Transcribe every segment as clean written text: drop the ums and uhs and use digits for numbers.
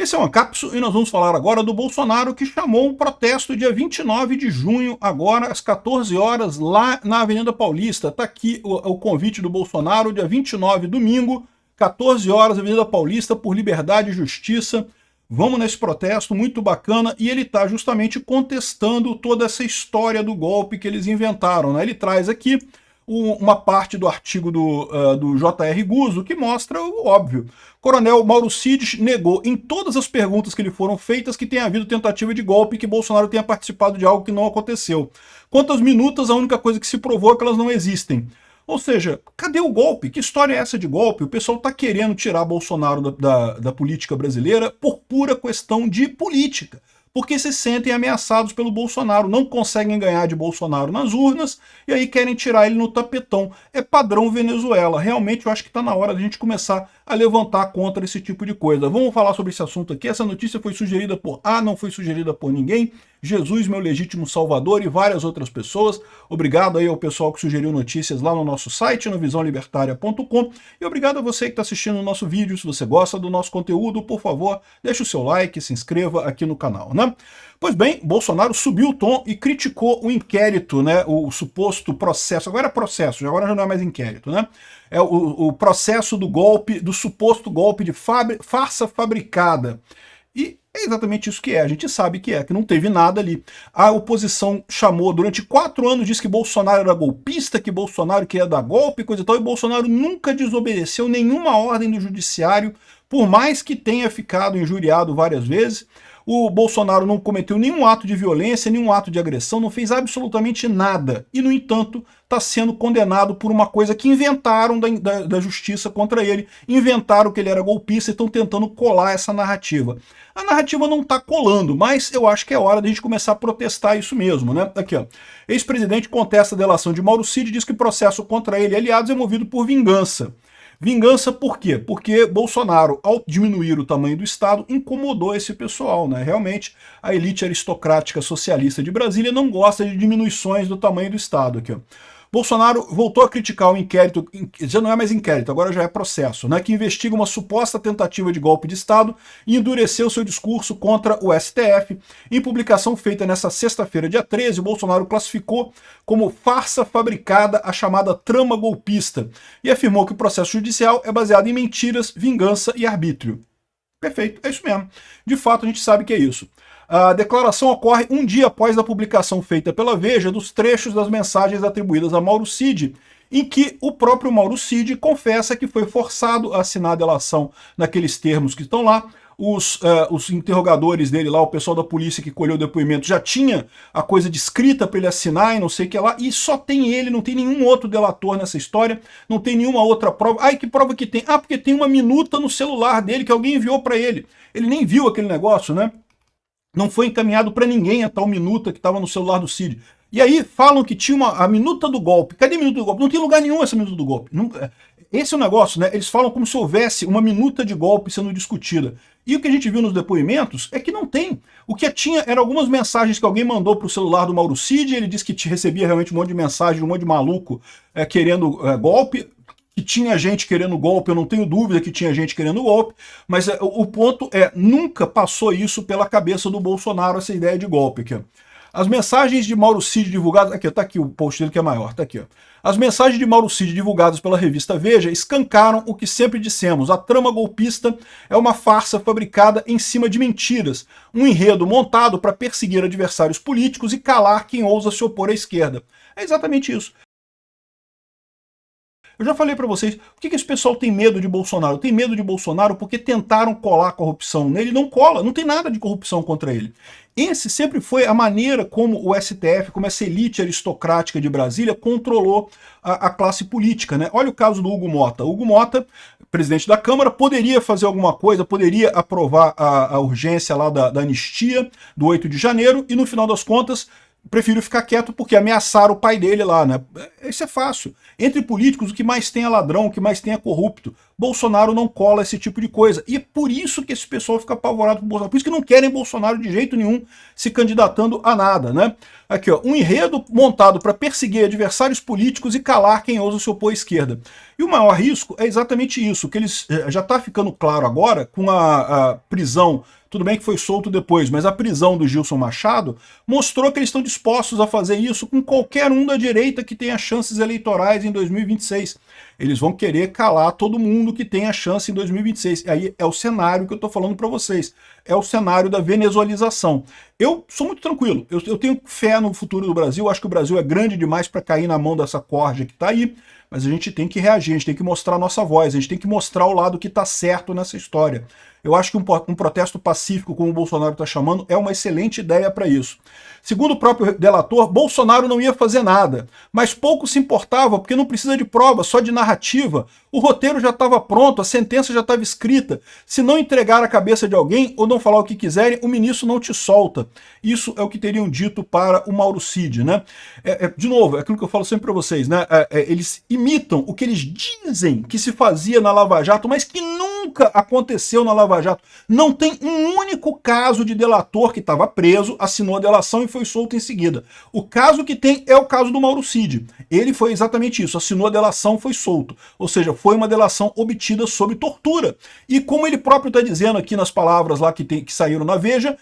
Esse é o Ancapso e nós vamos falar agora do Bolsonaro, que chamou um protesto dia 29 de junho, agora às 14 horas, lá na Avenida Paulista. Está aqui o convite do Bolsonaro, dia 29, domingo, 14 horas, Avenida Paulista, por liberdade e justiça. Vamos nesse protesto, muito bacana, e ele está justamente contestando toda essa história do golpe que eles inventaram, né? Ele traz aqui uma parte do artigo do J.R. Guzzo que mostra o óbvio. Coronel Mauro Cid negou em todas as perguntas que lhe foram feitas que tenha havido tentativa de golpe e que Bolsonaro tenha participado de algo que não aconteceu. Quanto às minutas, a única coisa que se provou é que elas não existem. Ou seja, cadê o golpe? Que história é essa de golpe? O pessoal está querendo tirar Bolsonaro da política brasileira por pura questão de política. Porque se sentem ameaçados pelo Bolsonaro, não conseguem ganhar de Bolsonaro nas urnas, e aí querem tirar ele no tapetão. É padrão Venezuela. Realmente eu acho que está na hora de a gente começar a levantar contra esse tipo de coisa. Vamos falar sobre esse assunto aqui. Essa notícia foi sugerida por não foi sugerida por ninguém. Jesus, meu legítimo salvador, e várias outras pessoas. Obrigado aí ao pessoal que sugeriu notícias lá no nosso site, no visãolibertaria.com, e obrigado a você que está assistindo o nosso vídeo. Se você gosta do nosso conteúdo, por favor, deixe o seu like, se inscreva aqui no canal, né? Pois bem, Bolsonaro subiu o tom e criticou o inquérito, né, o suposto processo, agora é processo, agora já não é mais inquérito, né? É o processo do golpe, do suposto golpe de farsa fabricada. E é exatamente isso que é, a gente sabe que não teve nada ali. A oposição chamou, durante 4 anos, disse que Bolsonaro era golpista, que Bolsonaro queria dar golpe, coisa e tal, e Bolsonaro nunca desobedeceu nenhuma ordem do judiciário, por mais que tenha ficado injuriado várias vezes. O Bolsonaro não cometeu nenhum ato de violência, nenhum ato de agressão, não fez absolutamente nada. E, no entanto, está sendo condenado por uma coisa que inventaram da justiça contra ele. Inventaram que ele era golpista e estão tentando colar essa narrativa. A narrativa não está colando, mas eu acho que é hora de a gente começar a protestar isso mesmo, né? Aqui, ó. Ex-presidente contesta a delação de Mauro Cid e diz que o processo contra ele e aliados é movido por vingança. Vingança por quê? Porque Bolsonaro, ao diminuir o tamanho do Estado, incomodou esse pessoal, né? Realmente, a elite aristocrática socialista de Brasília não gosta de diminuições do tamanho do Estado. Aqui, ó. Bolsonaro voltou a criticar o inquérito, já não é mais inquérito, agora já é processo, né, que investiga uma suposta tentativa de golpe de Estado e endureceu seu discurso contra o STF. Em publicação feita nesta sexta-feira, dia 13, Bolsonaro classificou como farsa fabricada a chamada trama golpista e afirmou que o processo judicial é baseado em mentiras, vingança e arbítrio. Perfeito, é isso mesmo. De fato, a gente sabe que é isso. A declaração ocorre um dia após a publicação feita pela Veja dos trechos das mensagens atribuídas a Mauro Cid, em que o próprio Mauro Cid confessa que foi forçado a assinar a delação naqueles termos que estão lá. Os interrogadores dele lá, o pessoal da polícia que colheu o depoimento, já tinha a coisa descrita para ele assinar e não sei o que lá, e só tem ele, não tem nenhum outro delator nessa história, não tem nenhuma outra prova. Ai, que prova que tem? Porque tem uma minuta no celular dele que alguém enviou para ele. Ele nem viu aquele negócio, né? Não foi encaminhado para ninguém a tal minuta que estava no celular do Cid. E aí falam que tinha a minuta do golpe. Cadê a minuta do golpe? Não tem lugar nenhum essa minuta do golpe. Não, esse é o negócio, né? Eles falam como se houvesse uma minuta de golpe sendo discutida. E o que a gente viu nos depoimentos é que não tem. O que tinha eram algumas mensagens que alguém mandou para o celular do Mauro Cid, ele disse que recebia realmente um monte de mensagem, um monte de maluco querendo golpe, que tinha gente querendo golpe, eu não tenho dúvida que tinha gente querendo golpe, mas o ponto nunca passou isso pela cabeça do Bolsonaro, essa ideia de golpe aqui. As mensagens de Mauro Cid divulgadas, aqui, tá aqui o post dele que é maior, tá aqui, ó. As mensagens de Mauro Cid divulgadas pela revista Veja escancaram o que sempre dissemos: a trama golpista é uma farsa fabricada em cima de mentiras, um enredo montado para perseguir adversários políticos e calar quem ousa se opor à esquerda. É exatamente isso. Eu já falei para vocês, por que esse pessoal tem medo de Bolsonaro? Tem medo de Bolsonaro porque tentaram colar corrupção nele, não cola, não tem nada de corrupção contra ele. Esse sempre foi a maneira como o STF, como essa elite aristocrática de Brasília controlou a classe política, né? Olha o caso do Hugo Mota. Hugo Mota, presidente da Câmara, poderia fazer alguma coisa, poderia aprovar a urgência lá da anistia do 8 de janeiro e no final das contas prefiro ficar quieto porque ameaçaram o pai dele lá, né? Isso é fácil. Entre políticos, o que mais tem é ladrão, o que mais tem é corrupto. Bolsonaro não cola esse tipo de coisa. E é por isso que esse pessoal fica apavorado com o Bolsonaro. Por isso que não querem Bolsonaro de jeito nenhum se candidatando a nada, né? Aqui, ó, um enredo montado para perseguir adversários políticos e calar quem ousa se opor à esquerda. E o maior risco é exatamente isso, que eles já está ficando claro agora com a prisão. Tudo bem que foi solto depois, mas a prisão do Gilson Machado mostrou que eles estão dispostos a fazer isso com qualquer um da direita que tenha chances eleitorais em 2026. Eles vão querer calar todo mundo que tenha chance em 2026. E aí é o cenário que eu estou falando para vocês. É o cenário da venezuelização. Eu sou muito tranquilo. Eu tenho fé no futuro do Brasil. Acho que o Brasil é grande demais para cair na mão dessa corja que está aí. Mas a gente tem que reagir, a gente tem que mostrar a nossa voz, a gente tem que mostrar o lado que está certo nessa história. Eu acho que um protesto pacífico, como o Bolsonaro está chamando, é uma excelente ideia para isso. Segundo o próprio delator, Bolsonaro não ia fazer nada, mas pouco se importava, porque não precisa de prova, só de narrativa. O roteiro já estava pronto, a sentença já estava escrita. Se não entregar a cabeça de alguém ou não falar o que quiserem, o ministro não te solta. Isso é o que teriam dito para o Mauro Cid, né? De novo, é aquilo que eu falo sempre para vocês, né? Eles imitam o que eles dizem que se fazia na Lava Jato, mas que nunca aconteceu na Lava Jato. Não tem um único caso de delator que estava preso, assinou a delação e foi solto em seguida. O caso que tem é o caso do Mauro Cid. Ele foi exatamente isso, assinou a delação, foi solto. Ou seja, foi uma delação obtida sob tortura. E como ele próprio está dizendo aqui nas palavras lá que saíram na Veja,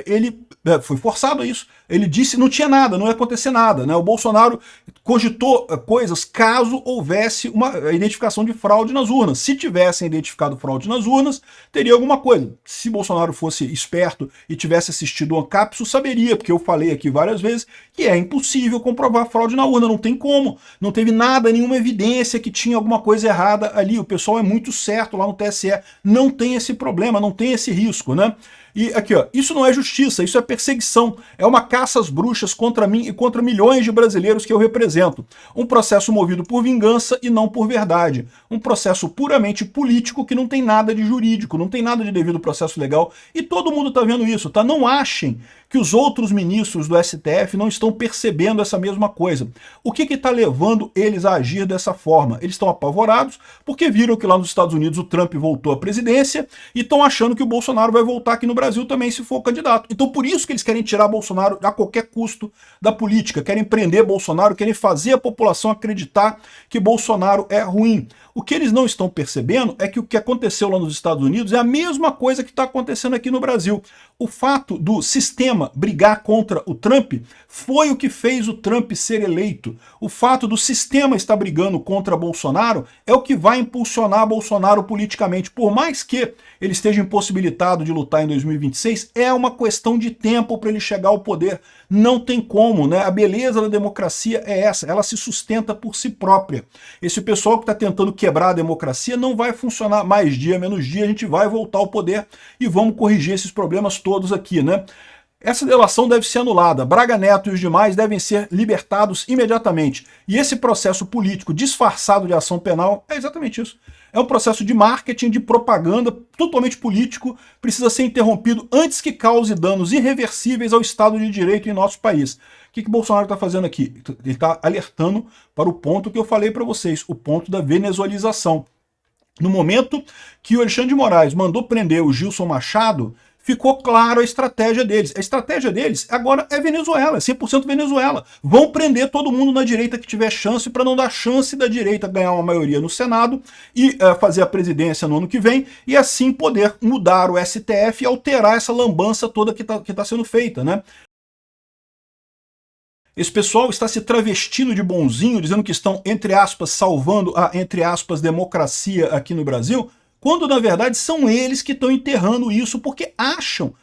ele foi forçado a isso. Ele disse que não tinha nada, não ia acontecer nada, né? O Bolsonaro cogitou coisas caso houvesse uma identificação de fraude nas urnas. Se tivessem identificado fraude nas urnas, teria alguma coisa. Se Bolsonaro fosse esperto e tivesse assistido o Ancapso, saberia, porque eu falei aqui várias vezes que é impossível comprovar fraude na urna, não tem como. Não teve nada, nenhuma evidência que tinha alguma coisa errada ali. O pessoal é muito certo lá no TSE. Não tem esse problema, não tem esse risco, né? E aqui, ó, isso não é justiça, isso é perseguição. É uma caça às bruxas contra mim e contra milhões de brasileiros que eu represento. Um processo movido por vingança e não por verdade. Um processo puramente político que não tem nada de jurídico, não tem nada de devido processo legal. E todo mundo tá vendo isso, tá? Não achem que os outros ministros do STF não estão percebendo essa mesma coisa. O que está levando eles a agir dessa forma? Eles estão apavorados porque viram que lá nos Estados Unidos o Trump voltou à presidência e estão achando que o Bolsonaro vai voltar aqui no Brasil também se for candidato. Então por isso que eles querem tirar Bolsonaro a qualquer custo da política, querem prender Bolsonaro, querem fazer a população acreditar que Bolsonaro é ruim. O que eles não estão percebendo é que o que aconteceu lá nos Estados Unidos é a mesma coisa que está acontecendo aqui no Brasil. O fato do sistema brigar contra o Trump foi o que fez o Trump ser eleito. O fato do sistema estar brigando contra Bolsonaro é o que vai impulsionar Bolsonaro politicamente. Por mais que ele esteja impossibilitado de lutar em 2026, é uma questão de tempo para ele chegar ao poder. Não tem como, né? A beleza da democracia é essa, ela se sustenta por si própria. Esse pessoal que está tentando quebrar a democracia não vai funcionar mais dia, menos dia, a gente vai voltar ao poder e vamos corrigir esses problemas todos aqui, né? Essa delação deve ser anulada, Braga Neto e os demais devem ser libertados imediatamente. E esse processo político disfarçado de ação penal é exatamente isso. É um processo de marketing, de propaganda, totalmente político, precisa ser interrompido antes que cause danos irreversíveis ao Estado de Direito em nosso país. O que Bolsonaro está fazendo aqui? Ele está alertando para o ponto que eu falei para vocês, o ponto da venezuelização. No momento que o Alexandre de Moraes mandou prender o Gilson Machado, ficou claro a estratégia deles. A estratégia deles agora é Venezuela, é 100% Venezuela. Vão prender todo mundo na direita que tiver chance para não dar chance da direita ganhar uma maioria no Senado e fazer a presidência no ano que vem e assim poder mudar o STF e alterar essa lambança toda que tá sendo feita, né? Esse pessoal está se travestindo de bonzinho, dizendo que estão, entre aspas, salvando a, entre aspas, democracia aqui no Brasil, quando na verdade são eles que estão enterrando isso porque acham,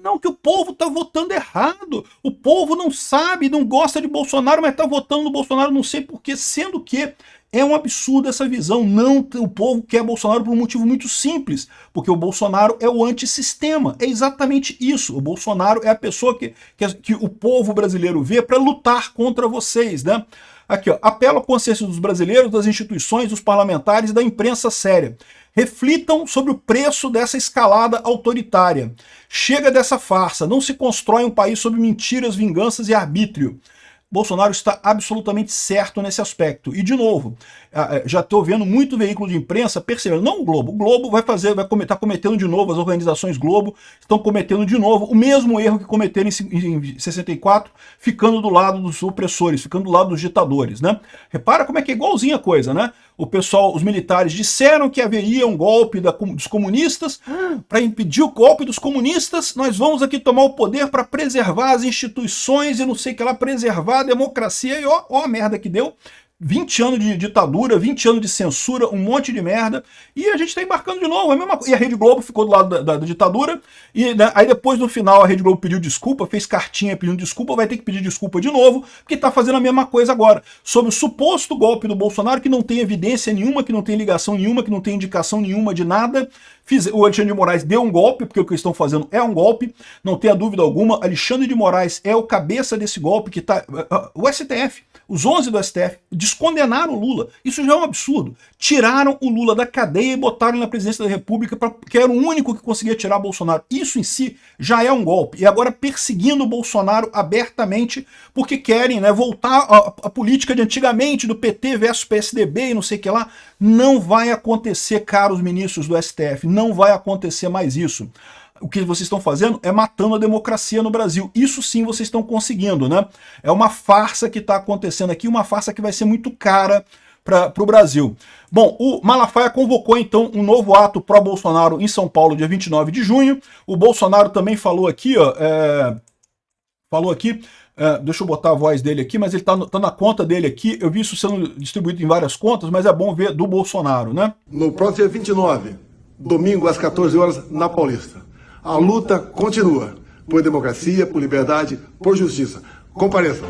não, que o povo está votando errado, o povo não sabe, não gosta de Bolsonaro, mas está votando no Bolsonaro não sei porquê, sendo que é um absurdo essa visão. Não, o povo quer Bolsonaro por um motivo muito simples, porque o Bolsonaro é o antissistema, é exatamente isso, o Bolsonaro é a pessoa que o povo brasileiro vê para lutar contra vocês, né? Aqui, ó, apelo à consciência dos brasileiros, das instituições, dos parlamentares e da imprensa séria. Reflitam sobre o preço dessa escalada autoritária. Chega dessa farsa, não se constrói um país sob mentiras, vinganças e arbítrio. Bolsonaro está absolutamente certo nesse aspecto. E, de novo, já estou vendo muito veículo de imprensa percebendo, não o Globo vai estar cometendo de novo, as organizações Globo estão cometendo de novo o mesmo erro que cometeram em 64, ficando do lado dos opressores, ficando do lado dos ditadores, né? Repara como é que é igualzinha a coisa, né? O pessoal, os militares disseram que haveria um golpe dos comunistas. Para impedir o golpe dos comunistas, nós vamos aqui tomar o poder para preservar as instituições e não sei o que lá, preservar a democracia. E ó a merda que deu. 20 anos de ditadura, 20 anos de censura, um monte de merda, e a gente está embarcando de novo, e a Rede Globo ficou do lado da ditadura, e né, aí depois no final a Rede Globo pediu desculpa, fez cartinha pedindo desculpa, vai ter que pedir desculpa de novo, porque está fazendo a mesma coisa agora, sobre o suposto golpe do Bolsonaro, que não tem evidência nenhuma, que não tem ligação nenhuma, que não tem indicação nenhuma de nada. O Alexandre de Moraes deu um golpe, porque o que eles estão fazendo é um golpe, não tenha dúvida alguma. Alexandre de Moraes é o cabeça desse golpe, que tá. O STF, os 11 do STF, descondenaram o Lula. Isso já é um absurdo. Tiraram o Lula da cadeia e botaram na presidência da República, que era o único que conseguia tirar Bolsonaro. Isso em si já é um golpe. E agora perseguindo o Bolsonaro abertamente, porque querem, né, voltar à política de antigamente, do PT versus PSDB e não sei o que lá. Não vai acontecer, caros ministros do STF, não vai acontecer mais isso. O que vocês estão fazendo é matando a democracia no Brasil. Isso sim vocês estão conseguindo, né? É uma farsa que está acontecendo aqui, uma farsa que vai ser muito cara para o Brasil. Bom, o Malafaia convocou então um novo ato pró-Bolsonaro em São Paulo, dia 29 de junho. O Bolsonaro também falou aqui, ó, deixa eu botar a voz dele aqui, mas ele tá na conta dele aqui. Eu vi isso sendo distribuído em várias contas, mas é bom ver do Bolsonaro, né? No próximo dia 29, domingo às 14 horas, na Paulista. A luta continua por democracia, por liberdade, por justiça. Compareçam.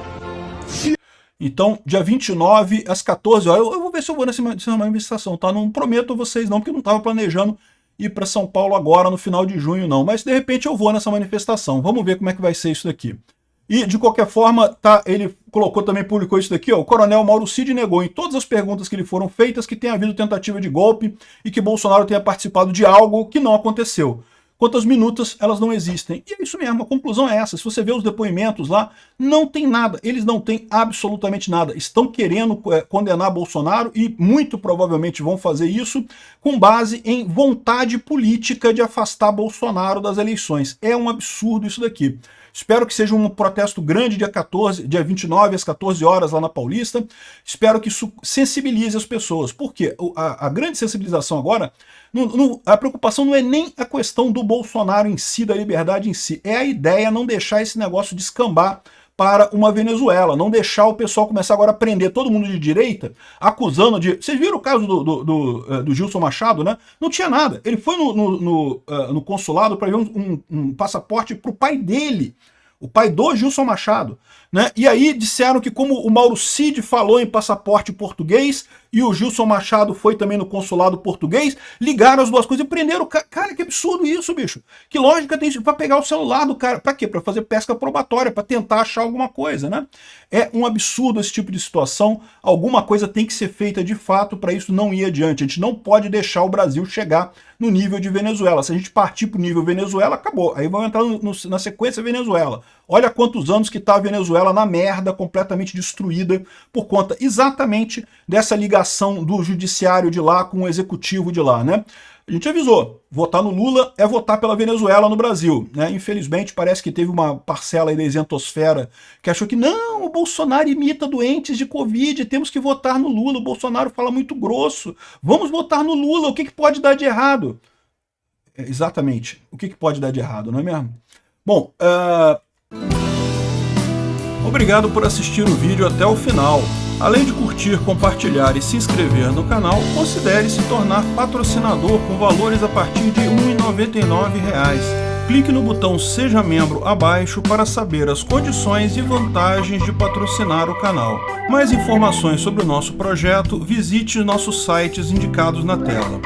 Então, dia 29, às 14 horas, eu vou ver se eu vou nessa manifestação, tá? Não prometo a vocês não, porque eu não estava planejando ir para São Paulo agora, no final de junho, não. Mas, de repente, eu vou nessa manifestação. Vamos ver como é que vai ser isso daqui. E, de qualquer forma, tá, ele colocou também, publicou isso daqui, ó, o coronel Mauro Cid negou em todas as perguntas que lhe foram feitas que tenha havido tentativa de golpe e que Bolsonaro tenha participado de algo que não aconteceu. Quanto às minutas, elas não existem. E é isso mesmo, a conclusão é essa. Se você vê os depoimentos lá, não tem nada. Eles não têm absolutamente nada. Estão querendo condenar Bolsonaro e muito provavelmente vão fazer isso com base em vontade política de afastar Bolsonaro das eleições. É um absurdo isso daqui. Espero que seja um protesto grande dia 29 às 14 horas lá na Paulista. Espero que isso sensibilize as pessoas. Por quê? A grande sensibilização agora, a preocupação não é nem a questão do Bolsonaro em si, da liberdade em si. É a ideia não deixar esse negócio descambar para uma Venezuela, não deixar o pessoal começar agora a prender todo mundo de direita, acusando de... Vocês viram o caso do Gilson Machado, né? Não tinha nada. Ele foi no consulado para ver um passaporte para o pai dele, o pai do Gilson Machado, né? E aí disseram que como o Mauro Cid falou em passaporte português e o Gilson Machado foi também no consulado português, ligaram as duas coisas e prenderam o cara. Cara, que absurdo isso, bicho. Que lógica tem isso? Pra pegar o celular do cara. Pra quê? Pra fazer pesca probatória, pra tentar achar alguma coisa, né? É um absurdo esse tipo de situação. Alguma coisa tem que ser feita de fato para isso não ir adiante. A gente não pode deixar o Brasil chegar no nível de Venezuela. Se a gente partir pro nível Venezuela, acabou. Aí vamos entrar na sequência Venezuela. Olha quantos anos que está a Venezuela na merda, completamente destruída, por conta exatamente dessa ligação do judiciário de lá com o executivo de lá, né? A gente avisou, votar no Lula é votar pela Venezuela no Brasil, né? Infelizmente parece que teve uma parcela aí da isentosfera que achou que não, o Bolsonaro imita doentes de Covid, temos que votar no Lula, o Bolsonaro fala muito grosso, vamos votar no Lula, o que pode dar de errado? Exatamente, o que pode dar de errado, não é mesmo? Bom, obrigado por assistir o vídeo até o final. Além de curtir, compartilhar e se inscrever no canal, considere se tornar patrocinador com valores a partir de R$ 1,99. Clique no botão Seja Membro abaixo para saber as condições e vantagens de patrocinar o canal. Mais informações sobre o nosso projeto, visite nossos sites indicados na tela.